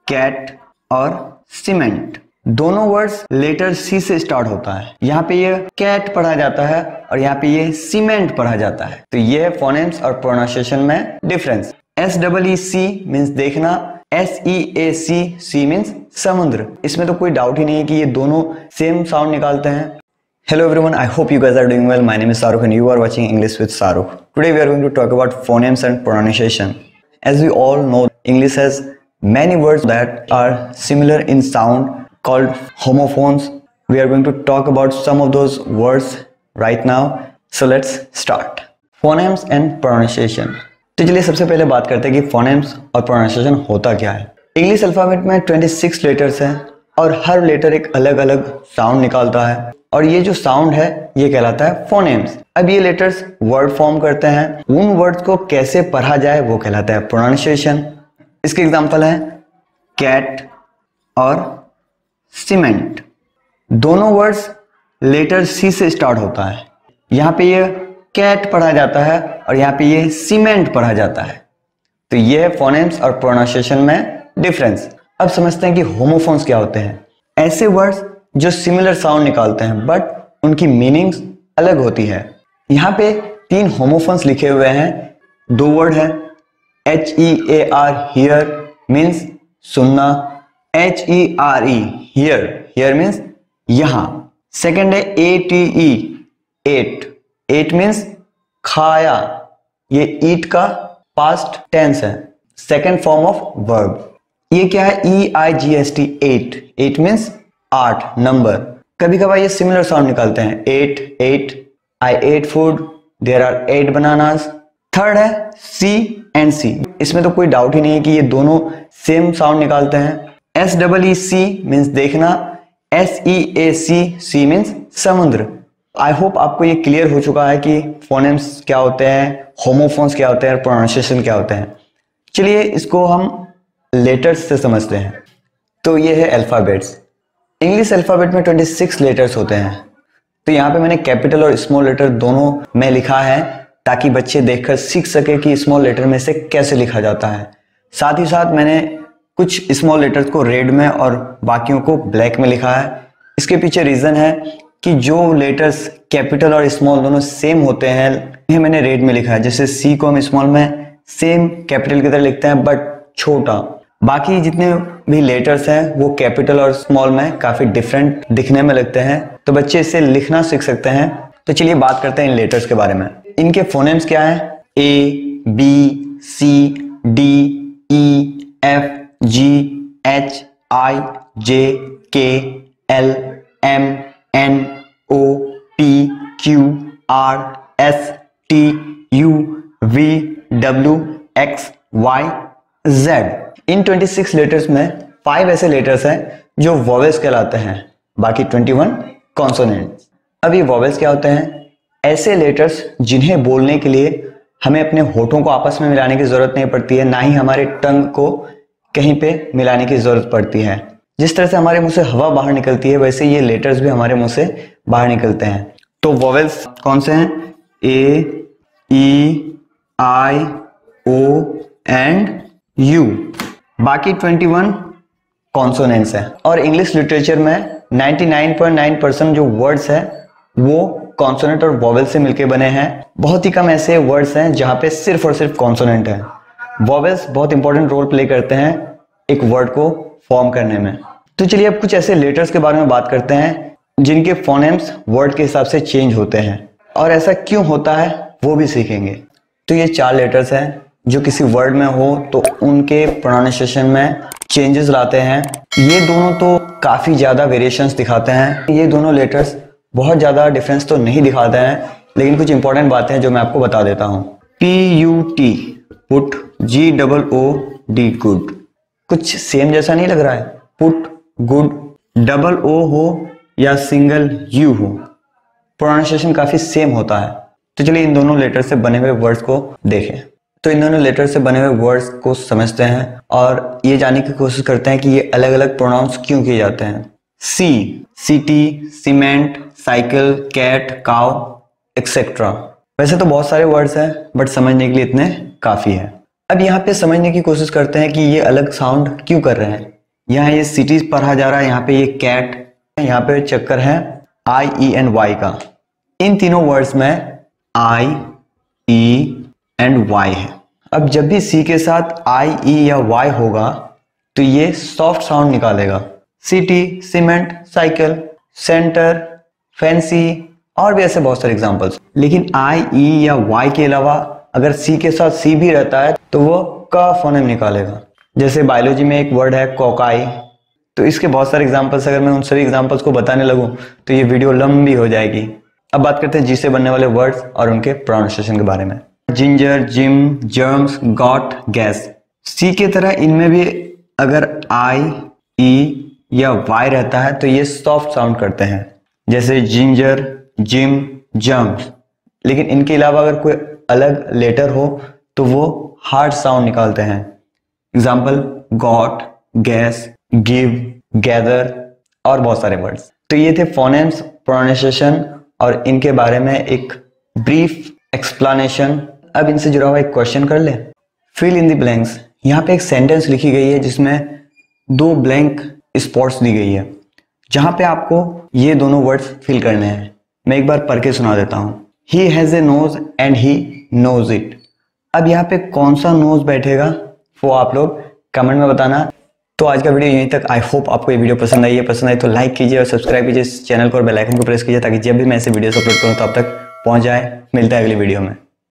Cat और cement. दोनों words letter सी से स्टार्ट होता है। यहाँ पे ये कैट पढ़ा जाता है और यहाँ पे ये सीमेंट पढ़ा जाता है। तो ये है फोनेम्स और प्रोनाउंसिएशन में डिफरेंस। SEEC मीन्स देखना, SEAC मीन्स समुद्र। इसमें तो कोई डाउट ही नहीं है कि ये दोनों सेम साउंड निकालते हैं। Hello everyone, I hope you guys are doing well. My name is Saruk and you are watching English with Saruk. Today we are going to talk about phonemes and pronunciation. As we all know, English has many words that are similar in sound called homophones. We are going to talk about some of those words right now. So let's start. Phonemes and pronunciation. तो चलिए सबसे पहले बात करते हैं कि phonemes और pronunciation होता क्या है। इंग्लिश अल्फाबेट में 26 लेटर्स हैं और हर लेटर एक अलग अलग साउंड निकालता है और ये जो साउंड है ये कहलाता है फोनेम्स। अब ये लेटर्स वर्ड फॉर्म करते हैं, उन वर्ड्स को कैसे पढ़ा जाए वो कहलाता है प्रोनाउंसिएशन। इसके एग्जांपल है कैट और सीमेंट। दोनों वर्ड्स लेटर सी से स्टार्ट होता है। यहाँ पे ये कैट पढ़ा जाता है और यहाँ पे ये सीमेंट पढ़ा जाता है। तो ये है फोनेम्स और प्रोनाउंसिएशन में डिफरेंस। अब समझते हैं कि होमोफोन्स क्या होते हैं। ऐसे वर्ड्स जो सिमिलर साउंड निकालते हैं बट उनकी मीनिंग्स अलग होती है। यहाँ पे 3 होमोफोन्स लिखे हुए हैं। 2 वर्ड है HEAR हियर मीन्स सुनना, HERE हियर मीन्स यहाँ। सेकेंड है ATE एट मीन्स खाया, ये ईट का पास्ट टेंस है, सेकेंड फॉर्म ऑफ वर्ब। ये क्या है EIGHT एट मीन्स 8 नंबर। कभी कभार ये सिमिलर साउंड निकालते हैं 8 I ate food, there are 8 bananas। Third है C and C। इसमें तो कोई डाउट ही नहीं है कि ये दोनों सेम साउंड निकालते हैं। SEEC मीन्स देखना, SEAC मीन्स समुद्र। आई होप आपको ये क्लियर हो चुका है कि फोनेम्स क्या होते हैं, होमोफोन्स क्या होते हैं, प्रोनाउंसिएशन क्या होते हैं। चलिए इसको हम लेटर्स से समझते हैं। तो ये है अल्फाबेट्स। इंग्लिश अल्फाबेट में 26 लेटर्स होते हैं। तो यहाँ पे मैंने कैपिटल और स्मॉल लेटर दोनों में लिखा है ताकि बच्चे देखकर सीख सके कि स्मॉल लेटर में से कैसे लिखा जाता है। साथ ही साथ मैंने कुछ स्मॉल लेटर्स को रेड में और बाकियों को ब्लैक में लिखा है। इसके पीछे रीजन है कि जो लेटर्स कैपिटल और स्मॉल दोनों सेम होते हैं उन्हें मैंने रेड में लिखा है। जैसे सी को हम स्मॉल में सेम कैपिटल की तरह लिखते हैं बट छोटा। बाकी जितने भी लेटर्स हैं वो कैपिटल और स्मॉल में काफी डिफरेंट दिखने में लगते हैं, तो बच्चे इससे लिखना सीख सकते हैं। तो चलिए बात करते हैं इन लेटर्स के बारे में। इनके फोनेम्स क्या है? A B C D E F G H I J K L M N O P Q R S T U V W X Y Z। In 26 letters में 5 ऐसे लेटर्स हैं जो वॉवेल्स कहलाते हैं, बाकी 21 कॉन्सोनेंट्स। अब ये vowels क्या होते हैं? ऐसे लेटर्स जिन्हें बोलने के लिए हमें अपने होठों को आपस में मिलाने की जरूरत नहीं पड़ती है, ना ही हमारे टंग को कहीं पे मिलाने की जरूरत पड़ती है। जिस तरह से हमारे मुंह से हवा बाहर निकलती है वैसे ये लेटर्स भी हमारे मुंह से बाहर निकलते हैं। तो वॉवेल्स कौन से हैं? A E I O and U। बाकी 21 कॉन्सोनेंट्स हैं। और इंग्लिश लिटरेचर में 99.9% जो वर्ड्स हैं वो कॉन्सोनेंट और वॉवेल से मिलके बने हैं। बहुत ही कम ऐसे वर्ड्स हैं जहां पे सिर्फ और सिर्फ कॉन्सोनेंट है। वॉवेल्स बहुत इंपॉर्टेंट रोल प्ले करते हैं एक वर्ड को फॉर्म करने में। तो चलिए अब कुछ ऐसे लेटर्स के बारे में बात करते हैं जिनके फोनेम्स वर्ड के हिसाब से चेंज होते हैं और ऐसा क्यों होता है वो भी सीखेंगे। तो ये 4 लेटर्स हैं जो किसी वर्ड में हो तो उनके प्रोनाउंसिएशन में चेंजेस लाते हैं। ये दोनों तो काफी ज्यादा वेरिएशंस दिखाते हैं। ये दोनों लेटर्स बहुत ज्यादा डिफरेंस तो नहीं दिखाते हैं, लेकिन कुछ इंपॉर्टेंट बातें हैं जो मैं आपको बता देता हूँ। PUT put, GOOD good. कुछ सेम जैसा नहीं लग रहा है? पुट, गुड, डबल O हो या सिंगल U हो, प्रोनाउंसिएशन काफी सेम होता है। तो चलिए इन दोनों लेटर से बने हुए वर्ड्स को देखें। तो इन दोनों लेटर से बने हुए वर्ड्स को समझते हैं और ये जानने की कोशिश करते हैं कि ये अलग अलग प्रोनाउंस क्यों किए जाते हैं। C, city, cement, cycle, cat, cow etcetera. वैसे तो बहुत सारे वर्ड्स हैं बट समझने के लिए इतने काफी है। अब यहाँ पे समझने की कोशिश करते हैं कि ये अलग साउंड क्यों कर रहे हैं। यहाँ ये सिटीज पढ़ा जा रहा है, यहाँ पे ये कैट, यहाँ पे चक्कर है IENY का। इन तीनों वर्ड्स में I, E एंड Y है। अब जब भी C के साथ I, E या Y होगा तो ये सॉफ्ट साउंड निकालेगा। City, cement, cycle, centre, fancy और भी ऐसे बहुत सारे एग्जांपल्स। लेकिन I, E या Y के अलावा अगर C के साथ C भी रहता है तो वो का फोनेम निकालेगा। जैसे बायोलॉजी में एक वर्ड है कोकाई, तो इसके बहुत सारे एग्जांपल्स, अगर मैं उन सभी एग्जांपल्स को बताने लगूं तो ये वीडियो लंबी हो जाएगी। अब बात करते हैं जी से बनने वाले वर्ड्स और उनके प्रोनाउंसिएशन के बारे में। Ginger, gym, germs, got, gas. C के तरह इनमें भी अगर I, E या Y रहता है तो ये सॉफ्ट साउंड करते हैं, जैसे जिंजर, जिम, जर्म्स। लेकिन इनके अलावा अगर कोई अलग लेटर हो तो वो हार्ड साउंड निकालते हैं। Example got, gas, give, gather और बहुत सारे वर्ड्स। तो ये थे फोनेम्स, प्रोनाउंसिएशन और इनके बारे में एक ब्रीफ एक्सप्लेनेशन। अब इनसे जुड़ा हुआ एक क्वेश्चन कर ले। Fill in the blanks. यहाँ पे एक सेंटेंस लिखी गई है जिसमें 2 ब्लैंक स्पॉट्स दी गई है, जहां पे आपको ये दोनों वर्ड्स फिल करने हैं। मैं एक बार पढ़ के सुना देता हूं। He has a nose and he knows it. अब यहाँ पे कौन सा नोज बैठेगा वो आप लोग कमेंट में बताना। तो आज का वीडियो यहीं तक। आई होप आपको ये वीडियो पसंद आई है। पसंद आई तो लाइक कीजिए और सब्सक्राइब कीजिए इस चैनल को और बेल आइकन को प्रेस कीजिए ताकि जब भी मैं ऐसे वीडियोस अपलोड करूँ तो आप तक पहुंच जाए। मिलता है अगली वीडियो में।